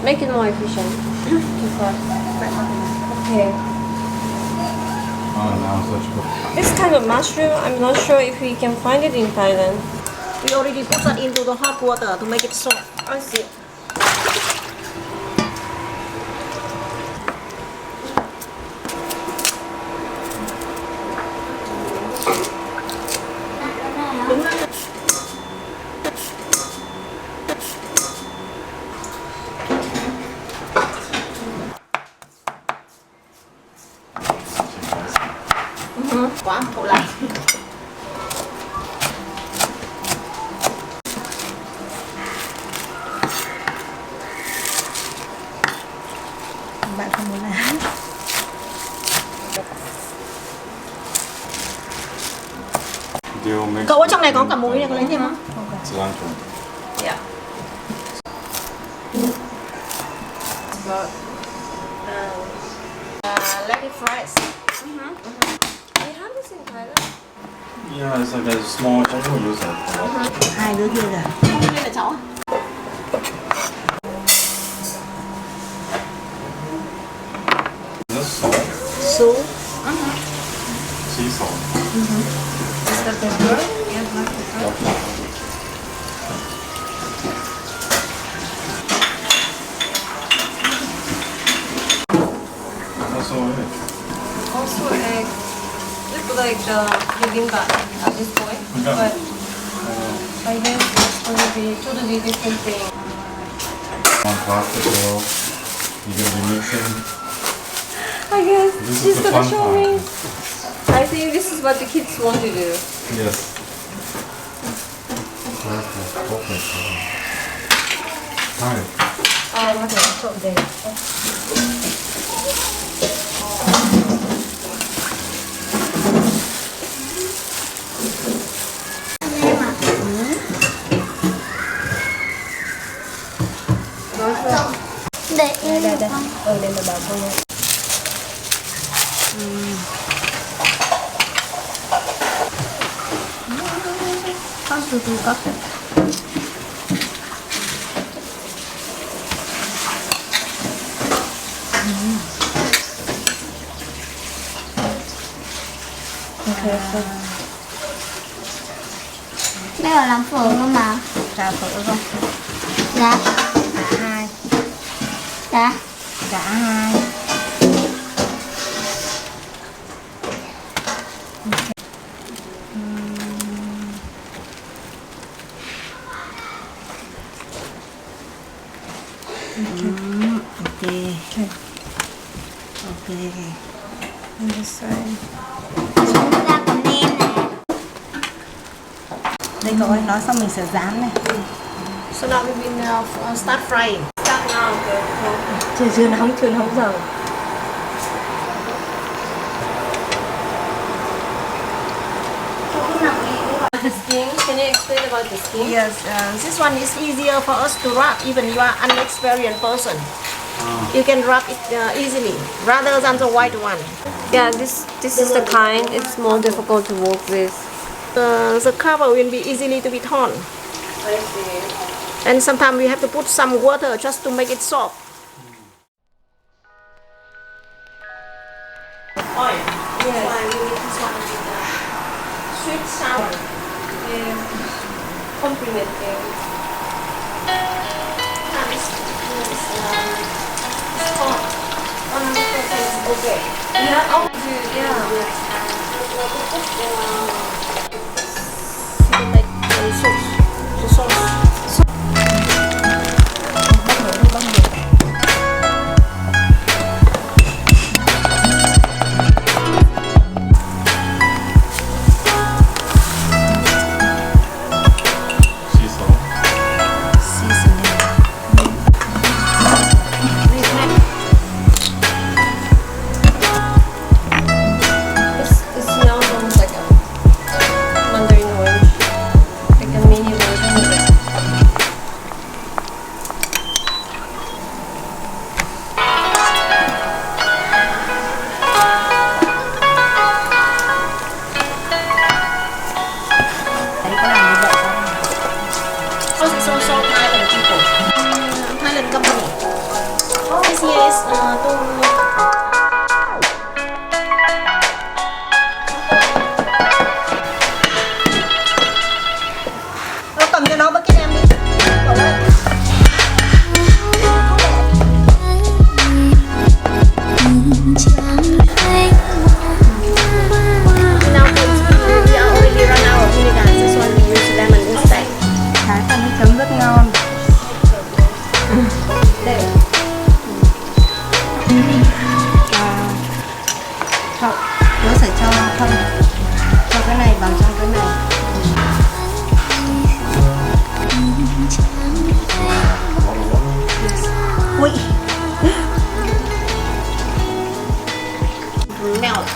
Make it more efficient. Okay. Oh, now such good. This kind of mushroom, I'm not sure if we can find it in Thailand. We already put that into the hot water to make it soft. I see. Quá khổ lắm. Bạn không muốn làm. Cậu ở trong này có cả muối này, có lấy thêm không? Cilantro. Yeah. But, let it fries. We have this in Thailand. Yeah, it's like a small Chinese use it a lot. Hai đứa kia kìa. Đây là cháu. Is this salt? Sú. Sea salt. Is that pepper? Yeah, black pepper. Also egg. Also egg. Look like the bibimbap at this point. Yeah. But I guess it's going to be totally different thing. On plastic roll. You're gonna be mixing. I guess This is she's the gonna fun show part. me. I think this is what the kids want to do. Yes. Perfect. Perfect. Hi. Okay, trộn đều. Để Đây, đây, đây. Để mà bảo cô nhé. Con từ từ có. Okay, so. Bây giờ làm phở luôn mà. Cả phở không? Dạ. Cả hai. Dạ. Cả hai. Ok. Ok. On this side. Chúng ta còn nem này. Đây cậu ơi, nói xong mình sẽ dán này. So now we will start frying. Start now, okay. Chưa nóng giờ. The skin, can you explain about the skin? Yes, this one is easier for us to wrap, even you are unexperienced person. You can wrap it easily, rather than the white one. Yeah, this is the kind, it's more difficult to work with. The cover will be easily to be torn. I see. And sometimes we have to put some water just to make it soft. Oil. Yes. Why we need this one with sweet sour. Yeah. Complimenting. This hot. 100% okay. Yeah, oh, yeah. To make the sauce. The sauce. Sea salt. Seasoning. It smells almost like a Ui. Melt.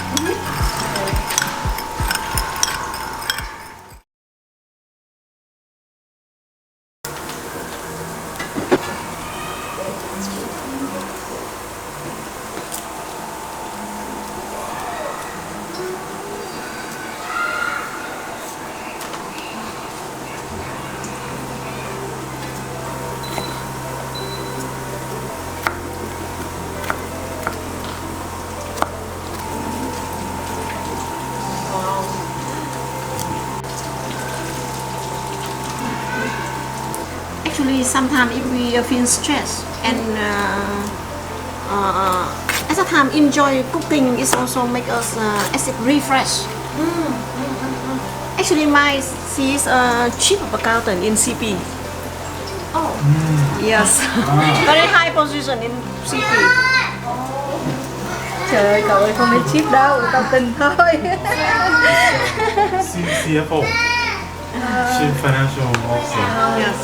Actually, sometimes if we feel stressed and at the time enjoy cooking, it also make us as if refresh. Actually, my she is a chief accountant in CP. Oh. Yes, very high position in CP. Trời ơi, cậu ơi không biết chip đâu, tao tin thôi. CFO. Chief Financial Officer. Yes.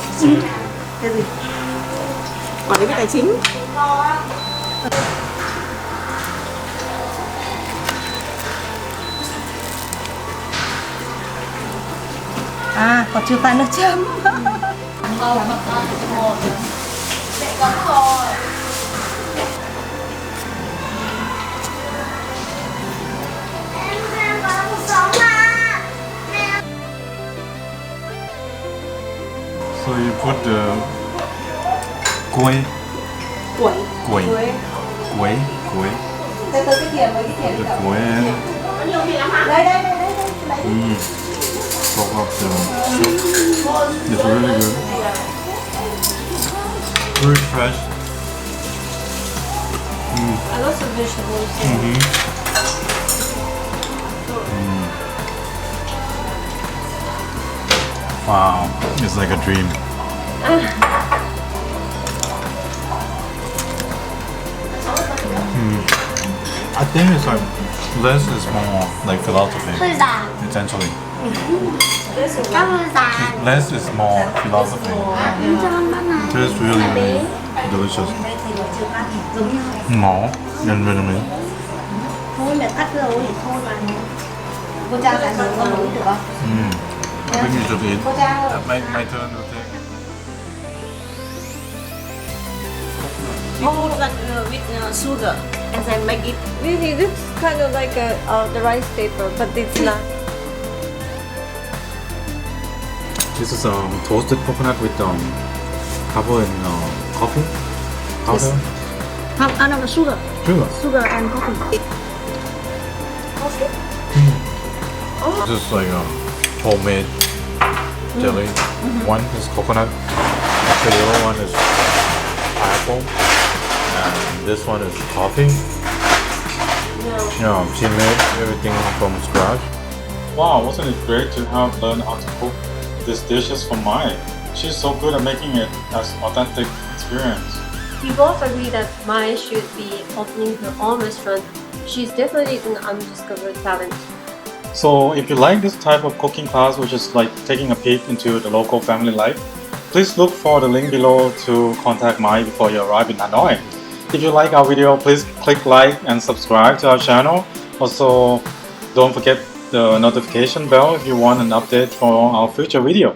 Cái gì? Quản lý về tài chính. À, còn chưa pha nước chấm. So you put the quay, Quẩy. quay, quay, quay, Từ từ cái thìa với cái thìa the đi cậu. quay and Đây. soak up the soup. It's really good. Very fresh. I love some vegetables. Wow, it's like a dream. I think it's like less is more, like philosophy. คือด่าน Essentially, ก็คือด่าน less is more philosophy. มันจะมันมันไหน Tastes really, really delicious. No, and really. Thôi mẹ cắt rồi thì thôi mà. Cô Trang lại nấu con nấu được không? I think you should eat. Cô Trang ơi. My turn to take. We put that with sugar and then make it. Really, this is kind of like the rice paper, but it's not. This is toasted coconut with cover in coffee. Powder. No, sugar. Sugar. Sugar and coffee. This is like homemade jelly. One is coconut. The other one is pineapple. And this one is coffee. Yeah, she made everything from scratch. Wow, wasn't it great to have learned how to cook these dishes from Mai? She's so good at making it as authentic experience. We both agree that Mai should be opening her own restaurant. She's definitely an undiscovered talent. So if you like this type of cooking class, which is like taking a peek into the local family life, please look for the link below to contact Mai before you arrive in Hanoi. If you like our video, please click like and subscribe to our channel. Also, don't forget the notification bell if you want an update for our future video.